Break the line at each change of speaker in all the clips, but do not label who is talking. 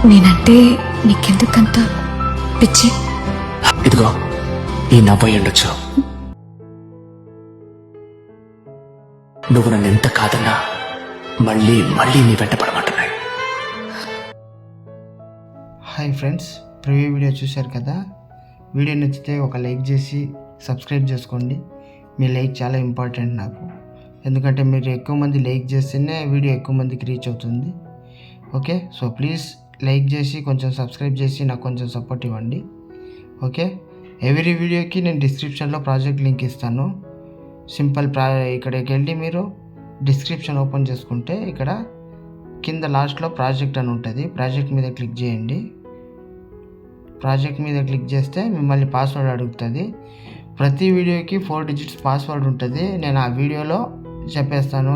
నేనంటే నీకెందుకంత పిచ్చి?
ఇదిగో ఈ నవ్వు ఉండొచ్చు. నువ్వు నన్ను ఎంత కాదన్నా మళ్ళీ మళ్ళీ నీ వెంట పడమంటున్నాయి.
హాయ్ ఫ్రెండ్స్, ప్రివ్యూ వీడియో చూశారు కదా. వీడియో నచ్చితే ఒక లైక్ చేసి సబ్స్క్రైబ్ చేసుకోండి. మీ లైక్ చాలా ఇంపార్టెంట్ నాకు, ఎందుకంటే మీరు ఎక్కువ మంది లైక్ చేస్తేనే వీడియో ఎక్కువ మందికి రీచ్ అవుతుంది. ఓకే, సో ప్లీజ్ లైక్ చేసి కొంచెం సబ్స్క్రైబ్ చేసి నాకు కొంచెం సపోర్ట్ ఇవ్వండి. ఓకే, ఎవ్రీ వీడియోకి నేను డిస్క్రిప్షన్లో ప్రాజెక్ట్ లింక్ ఇస్తాను. సింపుల్ ఇక్కడికి వెళ్ళి మీరు డిస్క్రిప్షన్ ఓపెన్ చేసుకుంటే ఇక్కడ కింద లాస్ట్లో ప్రాజెక్ట్ అని ఉంటుంది. ప్రాజెక్ట్ మీద క్లిక్ చేయండి. ప్రాజెక్ట్ మీద క్లిక్ చేస్తే మిమ్మల్ని పాస్వర్డ్ అడుగుతుంది. ప్రతి వీడియోకి 4 డిజిట్స్ పాస్వర్డ్ ఉంటుంది. నేను ఆ వీడియోలో చెప్పేస్తాను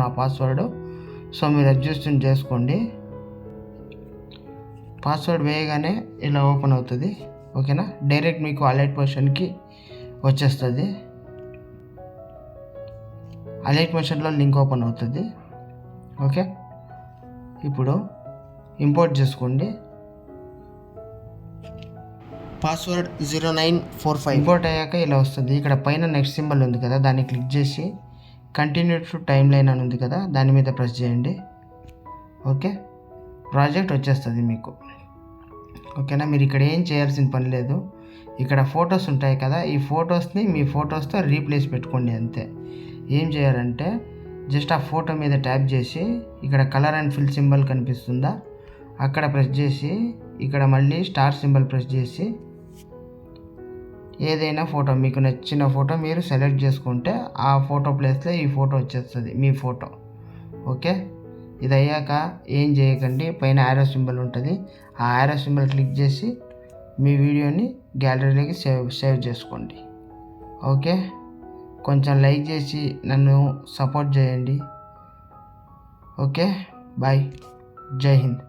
ఆ పాస్వర్డ్. సో మీరు అడ్జస్ట్ చేసుకోండి. పాస్వర్డ్ వేయగానే ఇలా ఓపెన్ అవుతుంది. ఓకేనా, డైరెక్ట్ మీకు అలర్ట్ పొజిషన్కి వచ్చేస్తుంది. అలర్ట్ పొజిషన్లో లింక్ ఓపెన్ అవుతుంది. ఓకే, ఇప్పుడు ఇంపోర్ట్ చేసుకోండి. పాస్వర్డ్ 0945 ఇంపోర్ట్ అయ్యాక ఇలా వస్తుంది. ఇక్కడ పైన నెక్స్ట్ సింబల్ ఉంది కదా, దాన్ని క్లిక్ చేసి కంటిన్యూ టు టైమ్ లైన్ అని ఉంది కదా, దాని మీద ప్రెస్ చేయండి. ఓకే, ప్రాజెక్ట్ వచ్చేస్తుంది మీకు. ఓకేనా, మీరు ఇక్కడ ఏం చేయాల్సిన పని లేదు. ఇక్కడ ఫొటోస్ ఉంటాయి కదా, ఈ ఫొటోస్ని మీ ఫొటోస్తో రీప్లేస్ పెట్టుకోండి అంతే. ఏం చేయాలంటే జస్ట్ ఆ ఫోటో మీద ట్యాప్ చేసి ఇక్కడ కలర్ అండ్ ఫిల్ సింబల్ కనిపిస్తుందా, అక్కడ ప్రెస్ చేసి ఇక్కడ మళ్ళీ స్టార్ సింబల్ ప్రెస్ చేసి ఏదైనా ఫోటో మీకు నచ్చిన ఫోటో మీరు సెలెక్ట్ చేసుకుంటే ఆ ఫోటో ప్లేస్లో ఈ ఫోటో వచ్చేస్తుంది, మీ ఫోటో. ఓకే, ఇది అయ్యాక ఏం చేయకండి, పైన యారో సింబల్ ఉంటుంది. ఆ యారో సింబల్ క్లిక్ చేసి మీ వీడియోని గ్యాలరీలోకి సేవ్ చేసుకోండి. ఓకే, కొంచెం లైక్ చేసి నన్ను సపోర్ట్ చేయండి. ఓకే, బాయ్, జై హింద్.